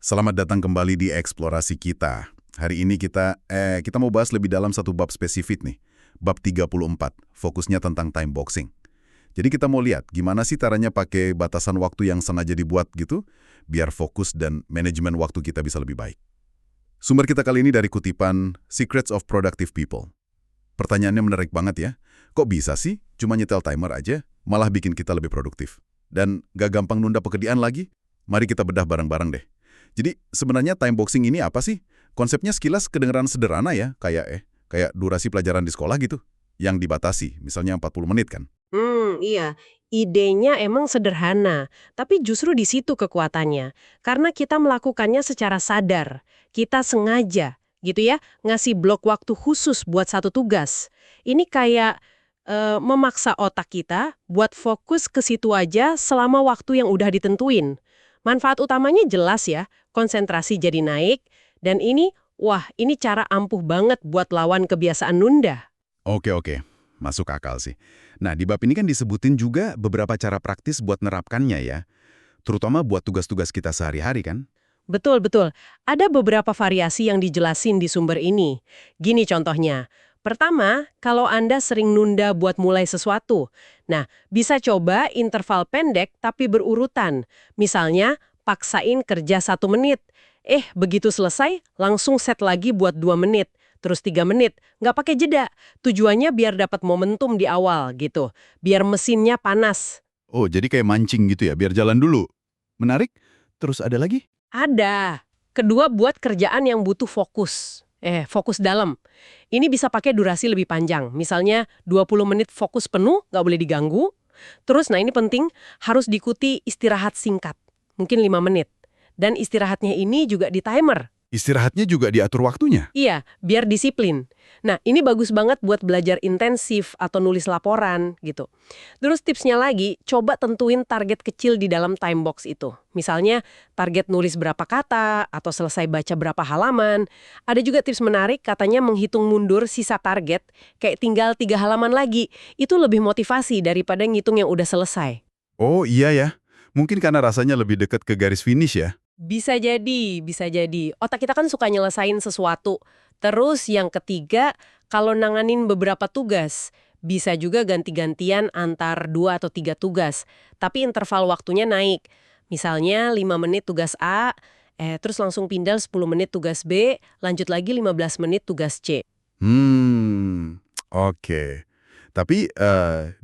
Selamat datang kembali di eksplorasi kita. Hari ini kita mau bahas lebih dalam satu bab spesifik nih. Bab 34, fokusnya tentang time boxing. Jadi kita mau lihat gimana sih caranya pakai batasan waktu yang sengaja dibuat gitu, biar fokus dan manajemen waktu kita bisa lebih baik. Sumber kita kali ini dari kutipan Secrets of Productive People. Pertanyaannya menarik banget ya. Kok bisa sih cuma nyetel timer aja, malah bikin kita lebih produktif? Dan gak gampang nunda pekerjaan lagi? Mari kita bedah bareng-bareng deh. Jadi sebenarnya time boxing ini apa sih? Konsepnya sekilas kedengeran sederhana ya, kayak durasi pelajaran di sekolah gitu, yang dibatasi, misalnya 40 menit kan. Iya. Idenya emang sederhana, tapi justru di situ kekuatannya. Karena kita melakukannya secara sadar. Kita sengaja, gitu ya, ngasih blok waktu khusus buat satu tugas. Ini kayak memaksa otak kita buat fokus ke situ aja selama waktu yang udah ditentuin. Manfaat utamanya jelas ya, konsentrasi jadi naik, dan ini cara ampuh banget buat lawan kebiasaan nunda. Oke, masuk akal sih. Nah, di bab ini kan disebutin juga beberapa cara praktis buat nerapkannya ya, terutama buat tugas-tugas kita sehari-hari kan? Betul. Ada beberapa variasi yang dijelasin di sumber ini. Gini contohnya. Pertama, kalau Anda sering nunda buat mulai sesuatu. Nah, bisa coba interval pendek tapi berurutan. Misalnya, paksain kerja 1 menit. Begitu selesai, langsung set lagi buat 2 menit. Terus 3 menit. Nggak pakai jeda. Tujuannya biar dapat momentum di awal gitu. Biar mesinnya panas. Oh, jadi kayak mancing gitu ya, biar jalan dulu. Menarik? Terus ada lagi? Ada. Kedua, buat kerjaan yang butuh fokus. Fokus dalam. Ini bisa pakai durasi lebih panjang. Misalnya 20 menit fokus penuh, nggak boleh diganggu. Terus, nah ini penting, harus diikuti istirahat singkat. Mungkin 5 menit. Dan istirahatnya ini juga di timer. Istirahatnya juga diatur waktunya? Iya, biar disiplin. Nah, ini bagus banget buat belajar intensif atau nulis laporan gitu. Terus tipsnya lagi, coba tentuin target kecil di dalam time box itu. Misalnya, target nulis berapa kata atau selesai baca berapa halaman. Ada juga tips menarik, katanya menghitung mundur sisa target, kayak tinggal 3 halaman lagi. Itu lebih motivasi daripada ngitung yang udah selesai. Oh iya ya, mungkin karena rasanya lebih dekat ke garis finish ya? Bisa jadi, bisa jadi. Otak kita kan suka nyelesain sesuatu. Terus yang ketiga, kalau nanganin beberapa tugas, bisa juga ganti-gantian antar 2 atau 3 tugas. Tapi interval waktunya naik. Misalnya 5 menit tugas A, terus langsung pindah 10 menit tugas B, lanjut lagi 15 menit tugas C. Oke. Tapi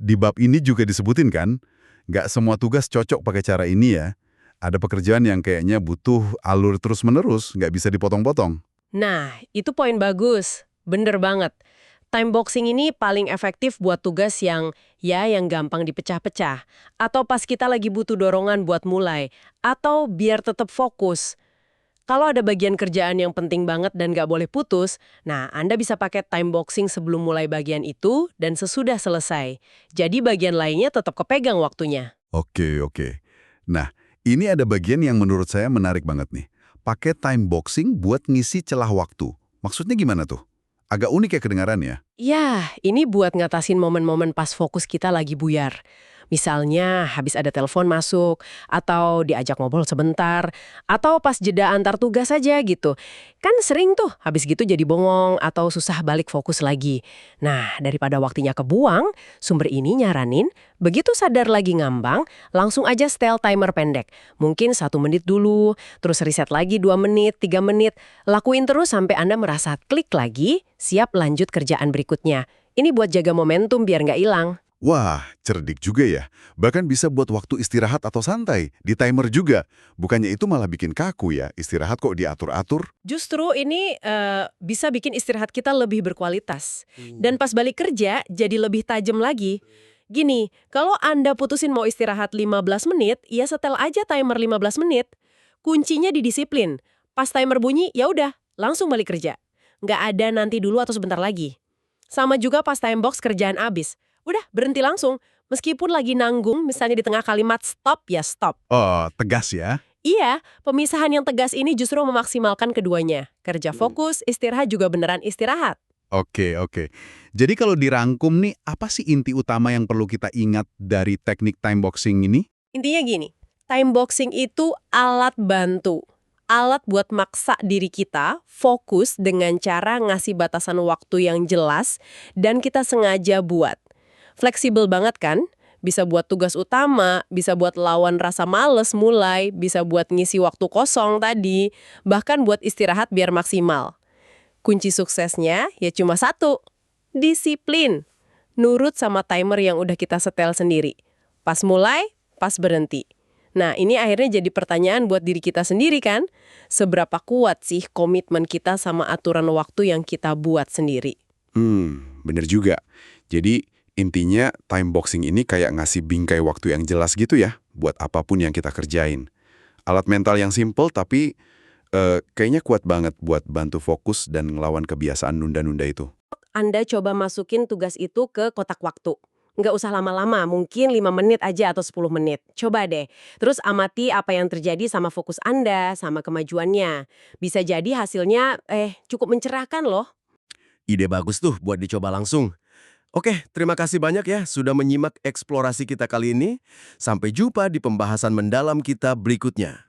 di bab ini juga disebutin kan, nggak semua tugas cocok pakai cara ini ya. Ada pekerjaan yang kayaknya butuh alur terus-menerus, nggak bisa dipotong-potong. Nah, itu poin bagus. Bener banget. Time boxing ini paling efektif buat tugas yang gampang dipecah-pecah. Atau pas kita lagi butuh dorongan buat mulai. Atau biar tetap fokus. Kalau ada bagian kerjaan yang penting banget dan nggak boleh putus, nah Anda bisa pakai time boxing sebelum mulai bagian itu dan sesudah selesai. Jadi bagian lainnya tetap kepegang waktunya. Oke. Nah, ini ada bagian yang menurut saya menarik banget nih. Pakai time boxing buat ngisi celah waktu. Maksudnya gimana tuh? Agak unik ya kedengarannya. Ya, ini buat ngatasin momen-momen pas fokus kita lagi buyar. Misalnya habis ada telepon masuk, atau diajak ngobrol sebentar, atau pas jeda antar tugas saja gitu. Kan sering tuh habis gitu jadi bongong atau susah balik fokus lagi. Nah, daripada waktunya kebuang, sumber ini nyaranin, begitu sadar lagi ngambang, langsung aja setel timer pendek. Mungkin 1 menit dulu, terus reset lagi 2 menit, 3 menit. Lakuin terus sampai Anda merasa klik lagi, siap lanjut kerjaan berikutnya. Ini buat jaga momentum biar nggak hilang. Wah, cerdik juga ya. Bahkan bisa buat waktu istirahat atau santai, di timer juga. Bukannya itu malah bikin kaku ya, istirahat kok diatur-atur. Justru ini bisa bikin istirahat kita lebih berkualitas. Dan pas balik kerja, jadi lebih tajam lagi. Gini, kalau Anda putusin mau istirahat 15 menit, ya setel aja timer 15 menit. Kuncinya di disiplin. Pas timer bunyi, ya udah, langsung balik kerja. Nggak ada nanti dulu atau sebentar lagi. Sama juga pas time box kerjaan abis. Udah, berhenti langsung. Meskipun lagi nanggung, misalnya di tengah kalimat stop, ya stop. Oh, tegas ya. Iya, pemisahan yang tegas ini justru memaksimalkan keduanya. Kerja fokus, istirahat juga beneran istirahat. Oke. Jadi kalau dirangkum nih, apa sih inti utama yang perlu kita ingat dari teknik time boxing ini? Intinya gini, time boxing itu alat bantu. alat buat maksa diri kita fokus dengan cara ngasih batasan waktu yang jelas dan kita sengaja buat. Fleksibel banget kan? Bisa buat tugas utama, bisa buat lawan rasa males mulai, bisa buat ngisi waktu kosong tadi, bahkan buat istirahat biar maksimal. Kunci suksesnya ya cuma satu, disiplin. Nurut sama timer yang udah kita setel sendiri. Pas mulai, pas berhenti. Nah, ini akhirnya jadi pertanyaan buat diri kita sendiri kan? Seberapa kuat sih komitmen kita sama aturan waktu yang kita buat sendiri? Bener juga. Jadi, intinya time boxing ini kayak ngasih bingkai waktu yang jelas gitu ya, buat apapun yang kita kerjain. Alat mental yang simple tapi kayaknya kuat banget buat bantu fokus dan ngelawan kebiasaan nunda-nunda itu. Anda coba masukin tugas itu ke kotak waktu. Nggak usah lama-lama, mungkin 5 menit aja atau 10 menit. Coba deh. Terus amati apa yang terjadi sama fokus Anda, sama kemajuannya. Bisa jadi hasilnya cukup mencerahkan loh. Ide bagus tuh buat dicoba langsung. Oke, terima kasih banyak ya sudah menyimak eksplorasi kita kali ini. Sampai jumpa di pembahasan mendalam kita berikutnya.